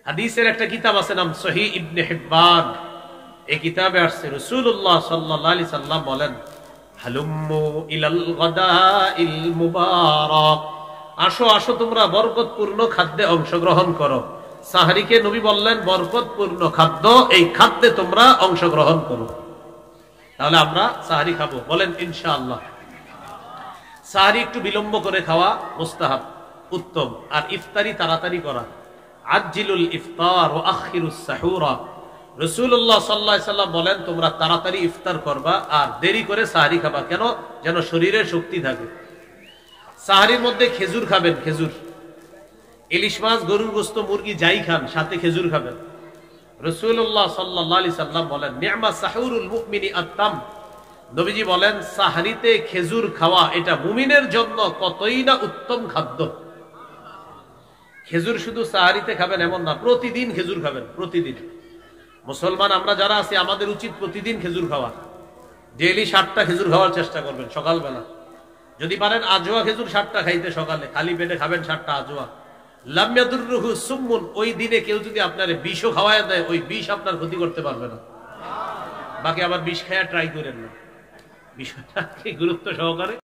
হাদিসের একটা কিতাব আছে নাম সহিহ ইবনে হিব্বান। এই কিতাবে আসছে রাসূলুল্লাহ সাল্লাল্লাহু আলাইহি সাল্লাম বলেন, হালুম্মু ইলাল গাদাইল মুবারাক, আসো আসো তোমরা বরকতপূর্ণ খাদ্যে অংশগ্রহণ করো। সাহরিকে নবী বললেন বরকতপূর্ণ খাদ্য, এই খাদ্যে তোমরা অংশগ্রহণ করো। তাহলে আমরা সাহরি খাবো, বলেন ইনশাআল্লাহ। সাহরি একটু বিলম্ব করে খাওয়া মুস্তাহাব, উত্তম। আর ইফতারি তাড়াতাড়ি করা, আজ্জিলুল ইফতার ওয়া আখিরুস সাহুরা। রাসূলুল্লাহ সাল্লাল্লাহু আলাইহি সাল্লাম বলেন তোমরা তাড়াতাড়ি ইফতার করবা আর দেরি করে সাহরি খাবা। কেন? যেন শরীরে শক্তি থাকে। সাহরির মধ্যে খেজুর খাবেন, খেজুর, ইলিশ মাছ, গরুর গোশত, মুরগি যাই খান, সাথে খেজুর খাবেন। রাসূলুল্লাহ সাল্লাল্লাহু আলাইহি সাল্লাম বলেন নি'মা সাহুরুল মুমিনি আত-তাম। নবীজি বলেন সাহরিতে খেজুর খাওয়া এটা মুমিনের জন্য কতই না উত্তম খাদ্য। খেজুর শুধু সাহরিতে খাবেন এমন না, প্রতিদিন খেজুর খাবেন, প্রতিদিন। মুসলমান আমরা যারা আছি আমাদের উচিত প্রতিদিন খেজুর খাওয়া। ডেইলি 7টা খেজুর খাওয়ার চেষ্টা করবেন সকালবেলা। যদি পারেন আজওয়া খেজুর 7টা খাইতে, সকালে খালি পেটে খাবেন 7টা আজওয়া। লাম ইয়াদুররুহু সুম্মুন, ওই দিনে কেউ যদি আপনারে বিষও খাওয়ায় দেয়, ওই বিষ আপনার ক্ষতি করতে পারবে না। বাকি আবার বিষ খায়া ট্রাই করেন না, বিষয়টা গুরুত্ব সহকারে